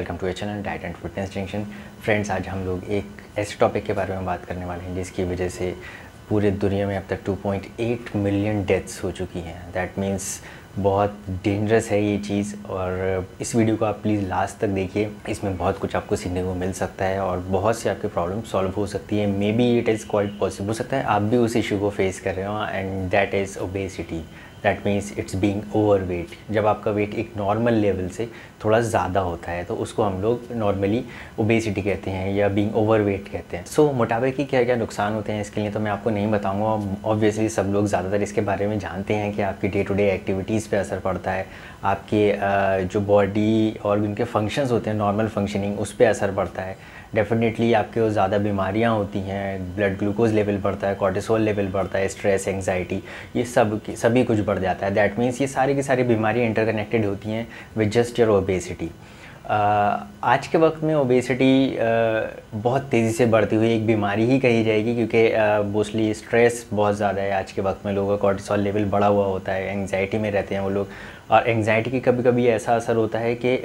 Welcome to channel diet and fitness junction. Friends, आज हम लोग एक ऐसे टॉपिक के बारे में बात करने वाले हैं जिसकी वजह से पूरे दुनिया में अब तक 2.8 मिलियन डेथ्स हो चुकी हैं। दैट मीन्स बहुत डेंजरस है ये चीज़। और इस वीडियो को आप प्लीज़ लास्ट तक देखिए, इसमें बहुत कुछ आपको सीखने को मिल सकता है और बहुत सी आपकी प्रॉब्लम सॉल्व हो सकती है। May be it is quite possible. हो सकता है आप भी उस इशू को फेस कर रहे हो, and that is obesity. That means it's being over weight. जब आपका वेट एक नॉर्मल लेवल से थोड़ा ज़्यादा होता है तो उसको हम लोग नॉर्मली ओबेसिटी कहते हैं या बीइंग ओवर वेट कहते हैं। सो मोटापे की क्या क्या नुकसान होते हैं इसके लिए तो मैं आपको नहीं बताऊंगा। ऑब्वियसली सब लोग ज़्यादातर इसके बारे में जानते हैं कि आपकी डे टू डे एक्टिविटीज़ पे असर पड़ता है, आपके जो बॉडी और उनके फंक्शंस होते हैं, नॉर्मल फंक्शनिंग, उस पर असर पड़ता है। डेफिनेटली आपके वो ज़्यादा बीमारियां होती हैं, ब्लड ग्लूकोज लेवल बढ़ता है, कॉर्टिसोल लेवल बढ़ता है, स्ट्रेस, एंग्जाइटी, ये सभी कुछ बढ़ जाता है। दैट मीन्स ये सारी की सारी बीमारियां इंटरकनेक्टेड होती हैं विद जस्ट योर ओबेसिटी। आज के वक्त में ओबेसिटी बहुत तेज़ी से बढ़ती हुई एक बीमारी ही कही जाएगी, क्योंकि मोस्टली स्ट्रेस बहुत ज़्यादा है आज के वक्त में। लोगों का कॉर्टिसोल लेवल बढ़ा हुआ होता है, एंग्जाइटी में रहते हैं वो लोग। और एंग्जाइटी की कभी कभी ऐसा असर होता है कि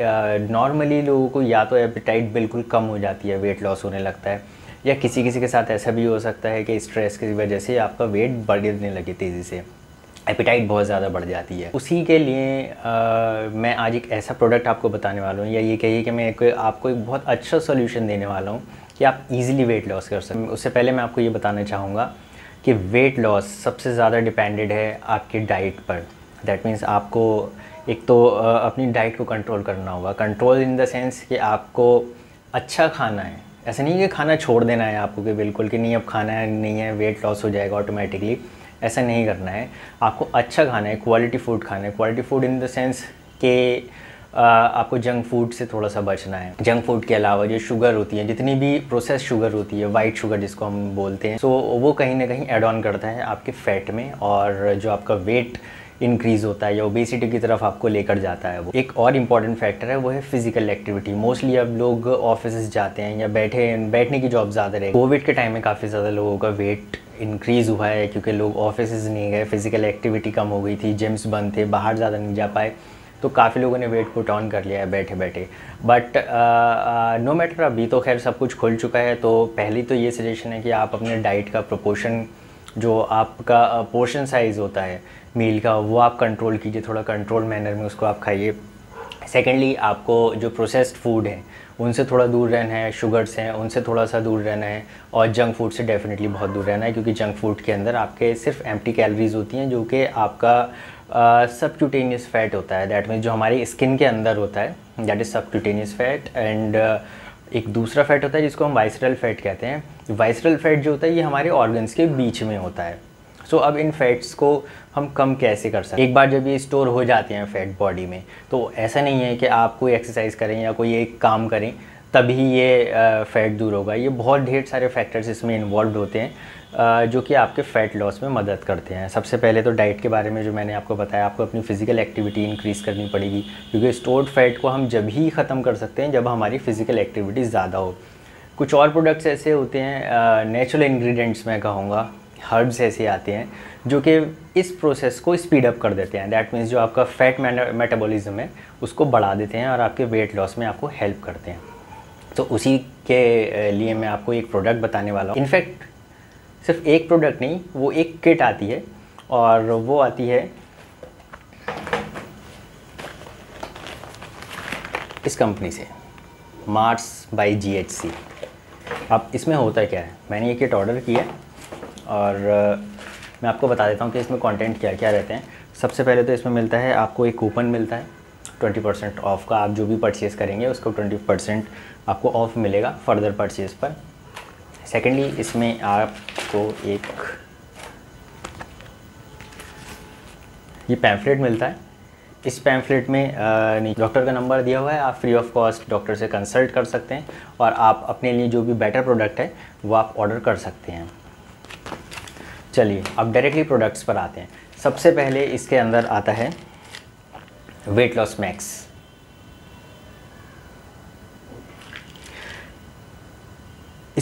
नॉर्मली लोगों को या तो एपेटाइट बिल्कुल कम हो जाती है, वेट लॉस होने लगता है, या किसी किसी के साथ ऐसा भी हो सकता है कि स्ट्रेस की वजह से आपका वेट बढ़ने लगे तेज़ी से, एपेटाइट बहुत ज़्यादा बढ़ जाती है। उसी के लिए मैं आज एक ऐसा प्रोडक्ट आपको बताने वाला हूँ, या ये कहिए कि मैं आपको एक बहुत अच्छा सोल्यूशन देने वाला हूँ कि आप इजीली वेट लॉस कर सकें। उससे पहले मैं आपको ये बताना चाहूँगा कि वेट लॉस सबसे ज़्यादा डिपेंडेड है आपकी डाइट पर। दैट मीन्स आपको एक तो अपनी डाइट को कंट्रोल करना होगा। कंट्रोल इन द सेंस कि आपको अच्छा खाना है, ऐसा नहीं कि खाना छोड़ देना है आपको कि बिल्कुल कि नहीं अब खाना है नहीं है वेट लॉस हो जाएगा ऑटोमेटिकली, ऐसा नहीं करना है। आपको अच्छा खाना है, क्वालिटी फूड खाना है। Quality food in the sense कि आपको जंक फूड से थोड़ा सा बचना है। जंक फूड के अलावा जो शुगर होती है, जितनी भी प्रोसेस शुगर होती है, वाइट शुगर जिसको हम बोलते हैं, सो वो कहीं ना कहीं एड ऑन करता है आपके फैट में, और जो आपका वेट इंक्रीज़ होता है या ओबेसिटी की तरफ आपको लेकर जाता है। वो एक और इम्पॉर्टेंट फैक्टर है, वो है फिजिकल एक्टिविटी। मोस्टली अब लोग ऑफिस जाते हैं या बैठने की जॉब ज़्यादा रही। कोविड के टाइम में काफ़ी ज़्यादा लोगों का वेट इंक्रीज़ हुआ है, क्योंकि लोग ऑफिस नहीं गए, फिजिकल एक्टिविटी कम हो गई थी, जिम्स बंद थे, बाहर ज़्यादा नहीं जा पाए, तो काफ़ी लोगों ने वेट पुट ऑन कर लिया है बैठे बैठे। बट नो मैटर, अभी तो खैर सब कुछ खुल चुका है। तो पहली तो ये सजेशन है कि आप अपने डाइट का प्रोपोर्शन, जो आपका पोर्शन साइज़ होता है मील का, वो आप कंट्रोल कीजिए, थोड़ा कंट्रोल मैनर में उसको आप खाइए। सेकेंडली, आपको जो प्रोसेस्ड फूड है उनसे थोड़ा दूर रहना है, शुगर्स हैं उनसे थोड़ा सा दूर रहना है, और जंक फूड से डेफिनेटली बहुत दूर रहना है, क्योंकि जंक फूड के अंदर आपके सिर्फ एम्प्टी कैलोरीज होती हैं, जो कि आपका सबक्यूटेनियस फैट होता है। दैट मीन्स जो हमारी स्किन के अंदर होता है, that is subcutaneous fat. And एक दूसरा फैट होता है जिसको हम वाइसरल फैट कहते हैं। वाइसरल फैट जो होता है ये हमारे ऑर्गन्स के बीच में होता है। सो अब इन फैट्स को हम कम कैसे कर सकते हैं? एक बार जब ये स्टोर हो जाते हैं फैट बॉडी में, तो ऐसा नहीं है कि आप कोई एक्सरसाइज करें या कोई एक काम करें तभी ये फ़ैट दूर होगा। ये बहुत ढेर सारे फैक्टर्स इसमें इन्वॉल्व होते हैं जो कि आपके फ़ैट लॉस में मदद करते हैं। सबसे पहले तो डाइट के बारे में जो मैंने आपको बताया, आपको अपनी फ़िज़िकल एक्टिविटी इंक्रीज़ करनी पड़ेगी, क्योंकि स्टोर्ड फैट को हम जब ही ख़त्म कर सकते हैं जब हमारी फ़िज़िकल एक्टिविटी ज़्यादा हो। कुछ और प्रोडक्ट्स ऐसे होते हैं, नेचुरल इंग्रेडिएंट्स मैं कहूँगा, हर्ब्स ऐसे आते हैं जो कि इस प्रोसेस को स्पीड अप कर देते हैं। दैट मीन्स जो आपका फैट मेटाबॉलिज्म है उसको बढ़ा देते हैं और आपके वेट लॉस में आपको हेल्प करते हैं। तो उसी के लिए मैं आपको एक प्रोडक्ट बताने वाला हूँ। इनफैक्ट सिर्फ एक प्रोडक्ट नहीं, वो एक किट आती है, और वो आती है इस कंपनी से, मार्स बाय GHC। अब इसमें होता क्या है, मैंने ये किट ऑर्डर किया और मैं आपको बता देता हूँ कि इसमें कंटेंट क्या क्या रहते हैं। सबसे पहले तो इसमें मिलता है, आपको एक कूपन मिलता है 20% ऑफ का। आप जो भी परचेज़ करेंगे उसको 20% आपको ऑफ मिलेगा फर्दर परचेज़ पर। सेकेंडली, इसमें आपको एक ये पैम्फलेट मिलता है। इस पैम्फलेट में डॉक्टर का नंबर दिया हुआ है, आप फ्री ऑफ कॉस्ट डॉक्टर से कंसल्ट कर सकते हैं और आप अपने लिए जो भी बेटर प्रोडक्ट है वो आप ऑर्डर कर सकते हैं। चलिए अब डायरेक्टली प्रोडक्ट्स पर आते हैं। सबसे पहले इसके अंदर आता है वेट लॉस मैक्स।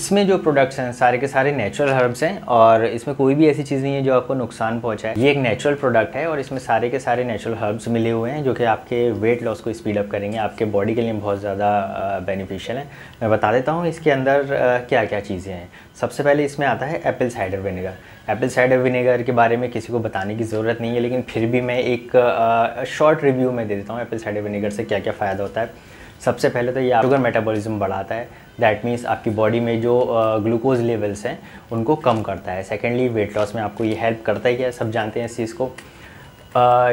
इसमें जो प्रोडक्ट्स हैं सारे के सारे नेचुरल हर्ब्स हैं और इसमें कोई भी ऐसी चीज़ नहीं है जो आपको नुकसान पहुंचाए। ये एक नेचुरल प्रोडक्ट है और इसमें सारे के सारे नेचुरल हर्ब्स मिले हुए हैं जो कि आपके वेट लॉस को स्पीड अप करेंगे, आपके बॉडी के लिए बहुत ज़्यादा बेनिफिशियल है। मैं बता देता हूँ इसके अंदर क्या क्या चीज़ें हैं। सबसे पहले इसमें आता है Apple cider vinegar. Apple cider vinegar के बारे में किसी को बताने की ज़रूरत नहीं है, लेकिन फिर भी मैं एक शॉर्ट रिव्यू में दे देता हूँ एप्पल साइडर विनेगर से क्या क्या फ़ायदा होता है। सबसे पहले तो ये शुगर मेटाबॉलिज्म बढ़ाता है, दैट मीन्स आपकी बॉडी में जो ग्लूकोज लेवल्स हैं उनको कम करता है। सेकेंडली वेट लॉस में आपको ये हेल्प करता ही है, सब जानते हैं इस चीज़ को।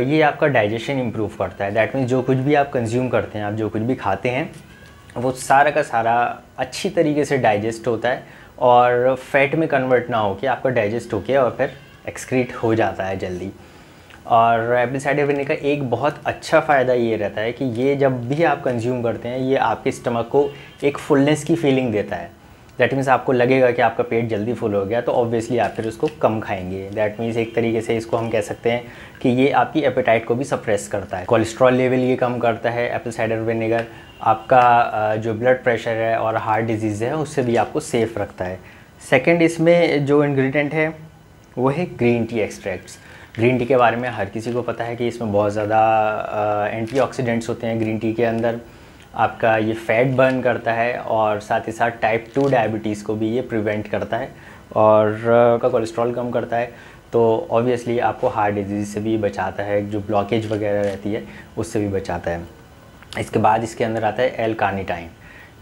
ये आपका डाइजेशन इम्प्रूव करता है, दैट मीन्स जो कुछ भी आप कंज्यूम करते हैं, आप जो कुछ भी खाते हैं वो सारा का सारा अच्छी तरीके से डाइजेस्ट होता है और फैट में कन्वर्ट ना होकर आपका डाइजेस्ट होके और फिर एक्सक्रीट हो जाता है जल्दी। और एप्पल साइडर विनेगर का एक बहुत अच्छा फ़ायदा ये रहता है कि ये जब भी आप कंज्यूम करते हैं ये आपके स्टमक को एक फुलनेस की फीलिंग देता है। दैट मीन्स आपको लगेगा कि आपका पेट जल्दी फुल हो गया, तो ऑब्वियसली आप फिर उसको कम खाएंगे। दैट मीन्स एक तरीके से इसको हम कह सकते हैं कि ये आपकी एपेटाइट को भी सप्रेस करता है। कोलेस्ट्रॉल लेवल ये कम करता है एप्पल साइडर विनेगर। आपका जो ब्लड प्रेशर है और हार्ट डिजीज़ है उससे भी आपको सेफ़ रखता है। सेकेंड, इसमें जो इंग्रेडिएंट है वो है green tea extracts. Green tea के बारे में हर किसी को पता है कि इसमें बहुत ज़्यादा एंटीऑक्सीडेंट्स होते हैं ग्रीन टी के अंदर। आपका ये फ़ैट बर्न करता है और साथ ही साथ टाइप 2 डायबिटीज़ को भी ये प्रिवेंट करता है और आपका कोलेस्ट्रॉल कम करता है। तो ऑब्वियसली आपको हार्ट डिजीज़ से भी बचाता है, जो ब्लॉकेज वगैरह रहती है उससे भी बचाता है। इसके बाद इसके अंदर आता है एल कार्निटाइन।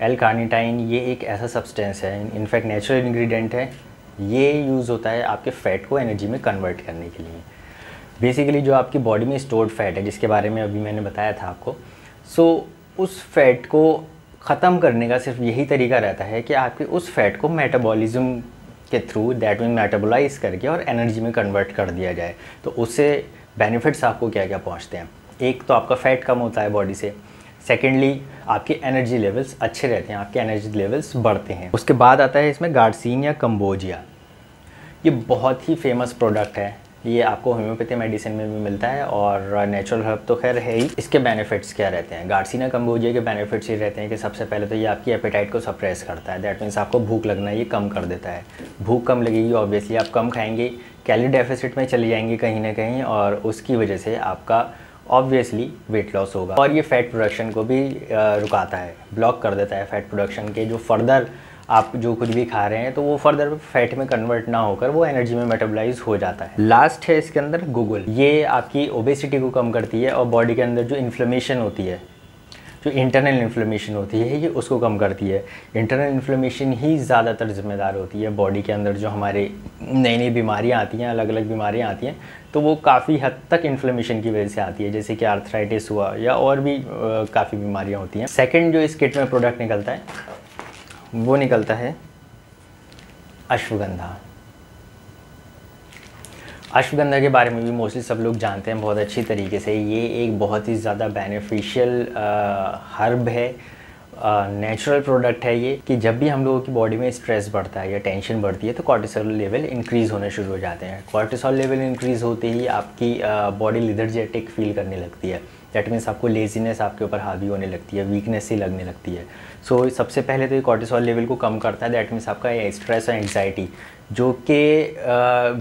एल कार्निटाइन ये एक ऐसा सब्सटेंस है, इनफैक्ट नेचुरल इंग्रेडिएंट है। ये यूज़ होता है आपके फ़ैट को एनर्जी में कन्वर्ट करने के लिए। बेसिकली जो आपकी बॉडी में स्टोर्ड फैट है, जिसके बारे में अभी मैंने बताया था आपको, सो उस फैट को ख़त्म करने का सिर्फ यही तरीका रहता है कि आपके उस फैट को मेटाबॉलिज्म के थ्रू, दैट मीन मेटाबोलाइज करके और एनर्जी में कन्वर्ट कर दिया जाए। तो उससे बेनिफिट्स आपको क्या क्या पहुंचते हैं। एक तो आपका फ़ैट कम होता है बॉडी से। सेकेंडली आपके एनर्जी लेवल्स अच्छे रहते हैं, आपके एनर्जी लेवल्स बढ़ते हैं। उसके बाद आता है इसमें गार्सिनिया कंबोजिया। ये बहुत ही फेमस प्रोडक्ट है, ये आपको होम्योपैथी मेडिसिन में भी मिलता है और नेचुरल हर्ब तो खैर है ही। इसके बेनिफिट्स क्या रहते हैं? गार्सिनिया कंबोजिया के बेनिफिट्स ये रहते हैं कि सबसे पहले तो ये आपकी एपेटाइट को सप्रेस करता है, दैट मीन्स आपको भूख लगना ये कम कर देता है। भूख कम लगेगी, ऑब्वियसली आप कम खाएंगे, कैलोरी डेफिसिट में चली जाएंगी कहीं ना कहीं और उसकी वजह से आपका ऑब्वियसली वेट लॉस होगा। और ये फैट प्रोडक्शन को भी रुकाता है, ब्लॉक कर देता है फैट प्रोडक्शन के। जो फर्दर आप जो कुछ भी खा रहे हैं तो वो फर्दर फैट में कन्वर्ट ना होकर वो एनर्जी में मेटाबोलाइज हो जाता है। लास्ट है इसके अंदर गूगल। ये आपकी ओबेसिटी को कम करती है और बॉडी के अंदर जो इन्फ्लेमेशन होती है, जो इंटरनल इन्फ्लेमेशन होती है, ये उसको कम करती है। इंटरनल इन्फ्लेमेशन ही ज़्यादातर जिम्मेदार होती है बॉडी के अंदर जो हमारे नई नई बीमारियाँ आती हैं, अलग अलग बीमारियाँ आती हैं, तो वो काफ़ी हद तक इन्फ्लेमेशन की वजह से आती है, जैसे कि आर्थराइटिस हुआ या और भी काफ़ी बीमारियाँ होती हैं। सेकेंड जो इस किट में प्रोडक्ट निकलता है वो निकलता है अश्वगंधा। अश्वगंधा के बारे में भी मोस्टली सब लोग जानते हैं बहुत अच्छी तरीके से। ये एक बहुत ही ज़्यादा बेनिफिशियल हर्ब है, नेचुरल प्रोडक्ट है ये, कि जब भी हम लोगों की बॉडी में स्ट्रेस बढ़ता है या टेंशन बढ़ती है तो कॉर्टिसोल लेवल इंक्रीज़ होने शुरू हो जाते हैं। कॉर्टिसोल लेवल इंक्रीज़ होते ही आपकी बॉडी लिथर्जेटिक फील करने लगती है, दैट मीन्स आपको लेजीनेस आपके ऊपर हावी होने लगती है, वीकनेस सी लगने लगती है। सो सबसे पहले तो ये कॉर्टिसोल लेवल को कम करता है, दैट मीन्स आपका स्ट्रेस और एंग्जाइटी, जो कि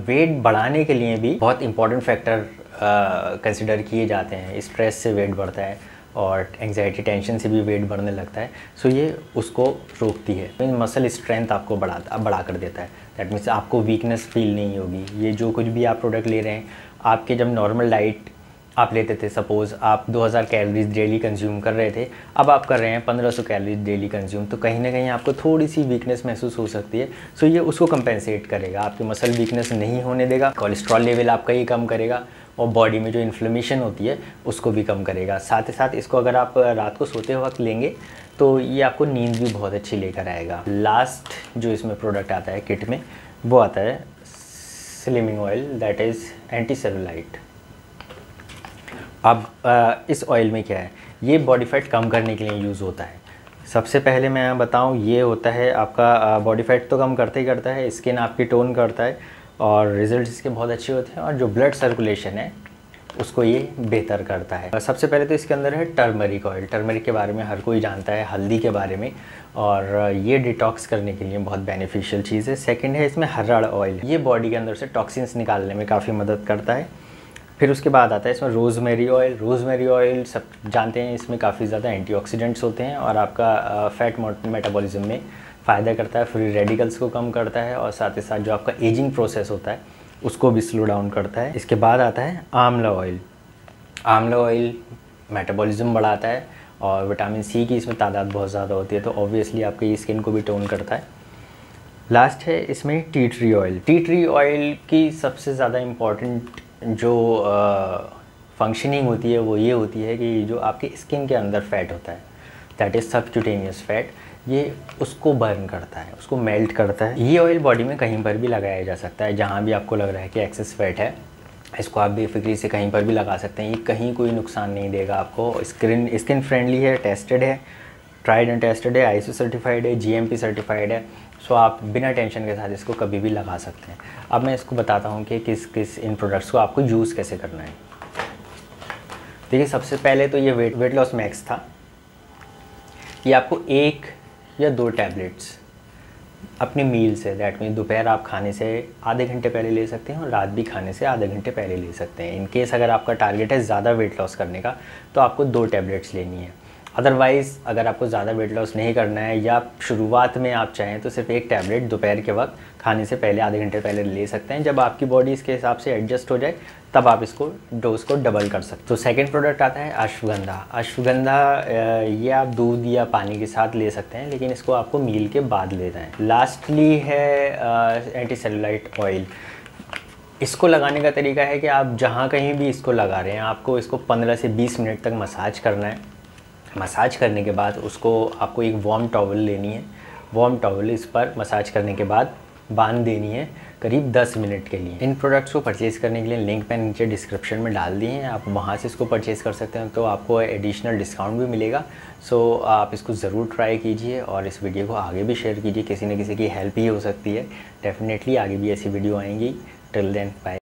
वेट बढ़ाने के लिए भी बहुत इंपॉर्टेंट फैक्टर कंसिडर किए जाते हैं। स्ट्रेस से वेट बढ़ता है और एंग्जाइटी टेंशन से भी वेट बढ़ने लगता है। सो ये उसको रोकती है। मसल स्ट्रेंथ आपको बढ़ा कर देता है, दैट मीन्स आपको वीकनेस फील नहीं होगी। ये जो कुछ भी आप प्रोडक्ट ले रहे हैं, आपके जब नॉर्मल डाइट आप लेते थे, सपोज़ आप 2000 कैलोरीज डेली कंज्यूम कर रहे थे, अब आप कर रहे हैं 1500 कैलोरीज डेली कंज्यूम, तो कहीं ना कहीं आपको थोड़ी सी वीकनेस महसूस हो सकती है। सो ये उसको कंपेंसेट करेगा, आपकी मसल वीकनेस नहीं होने देगा। कोलेस्ट्रॉल लेवल आपका ये कम करेगा और बॉडी में जो इन्फ्लेमेशन होती है उसको भी कम करेगा। साथ ही साथ इसको अगर आप रात को सोते वक्त लेंगे तो ये आपको नींद भी बहुत अच्छी लेकर आएगा। लास्ट जो इसमें प्रोडक्ट आता है किट में वो आता है slimming oil, that is anti cellulite. अब इस ऑयल में क्या है, ये बॉडी फैट कम करने के लिए यूज़ होता है। सबसे पहले मैं बताऊं, ये होता है आपका बॉडी फैट तो कम करता ही करता है, स्किन आपकी टोन करता है और रिजल्ट इसके बहुत अच्छे होते हैं। और जो ब्लड सर्कुलेशन है उसको ये बेहतर करता है। सबसे पहले तो इसके अंदर है टर्मरिक ऑयल। टर्मरिक के बारे में हर कोई जानता है, हल्दी के बारे में, और ये डिटॉक्स करने के लिए बहुत बेनिफिशियल चीज़ है। सेकंड है इसमें हर्रड़ ऑयल, ये बॉडी के अंदर से टॉक्सिन्स निकालने में काफ़ी मदद करता है। फिर उसके बाद आता है इसमें रोज़मेरी ऑयल। रोज़मेरी ऑयल सब जानते हैं, इसमें काफ़ी ज़्यादा एंटीऑक्सीडेंट्स होते हैं और आपका फैट मेटाबॉलिज्म में फ़ायदा करता है, फ्री रेडिकल्स को कम करता है, और साथ ही साथ जो आपका एजिंग प्रोसेस होता है उसको भी स्लो डाउन करता है। इसके बाद आता है आंवला ऑयल। आंवला ऑयल मेटाबॉलिज्म बढ़ाता है और विटामिन सी की इसमें तादाद बहुत ज़्यादा होती है, तो ऑब्वियसली आपकी स्किन को भी टोन करता है। लास्ट है इसमें tea tree oil. Tea tree oil की सबसे ज़्यादा इम्पॉर्टेंट जो फंक्शनिंग होती है वो ये होती है कि जो आपकी स्किन के अंदर फैट होता है, दैट इज़ सबक्यूटेनियस फैट, ये उसको बर्न करता है, उसको मेल्ट करता है। ये ऑयल बॉडी में कहीं पर भी लगाया जा सकता है, जहाँ भी आपको लग रहा है कि एक्सेस फैट है, इसको आप बेफिक्री से कहीं पर भी लगा सकते हैं। ये कहीं कोई नुकसान नहीं देगा आपको। स्किन फ्रेंडली है, टेस्टेड है, ट्राइड एंड टेस्टेड है, ISO सर्टिफाइड है, GMP सर्टिफाइड है। सो आप बिना टेंशन के साथ इसको कभी भी लगा सकते हैं। अब मैं इसको बताता हूँ कि किस इन प्रोडक्ट्स को आपको यूज़ कैसे करना है। देखिए, सबसे पहले तो ये वेट लॉस मैक्स था। ये आपको 1 या 2 टैबलेट्स अपनी मील से, दैट मीन दोपहर आप खाने से आधे घंटे पहले ले सकते हैं और रात भी खाने से आधे घंटे पहले ले सकते हैं। इन केस अगर आपका टारगेट है ज़्यादा वेट लॉस करने का, तो आपको 2 टैबलेट्स लेनी है। अदरवाइज़ अगर आपको ज़्यादा वेट लॉस नहीं करना है या शुरुआत में आप चाहें तो सिर्फ 1 टैबलेट दोपहर के वक्त खाने से पहले आधे घंटे पहले ले सकते हैं। जब आपकी बॉडी इसके हिसाब से एडजस्ट हो जाए तब आप इसको डोज को डबल कर सकते हैं। तो सेकंड प्रोडक्ट आता है अश्वगंधा। अश्वगंधा ये आप दूध या पानी के साथ ले सकते हैं, लेकिन इसको आपको मील के बाद लेना है। लास्टली है एंटीसेलुलाइट ऑयल। इसको लगाने का तरीका है कि आप जहाँ कहीं भी इसको लगा रहे हैं, आपको इसको 15 से 20 मिनट तक मसाज करना है। मसाज करने के बाद उसको आपको एक वार्म टॉवल लेनी है। वार्म टॉवल इस पर मसाज करने के बाद बांध देनी है करीब 10 मिनट के लिए। इन प्रोडक्ट्स को परचेज़ करने के लिए लिंक मैंने नीचे डिस्क्रिप्शन में डाल दिए हैं, आप वहाँ से इसको परचेज़ कर सकते हैं, तो आपको एडिशनल डिस्काउंट भी मिलेगा। सो आप इसको ज़रूर ट्राई कीजिए और इस वीडियो को आगे भी शेयर कीजिए, किसी न किसी की हेल्प ही हो सकती है। डेफिनेटली आगे भी ऐसी वीडियो आएंगी। Till then bye.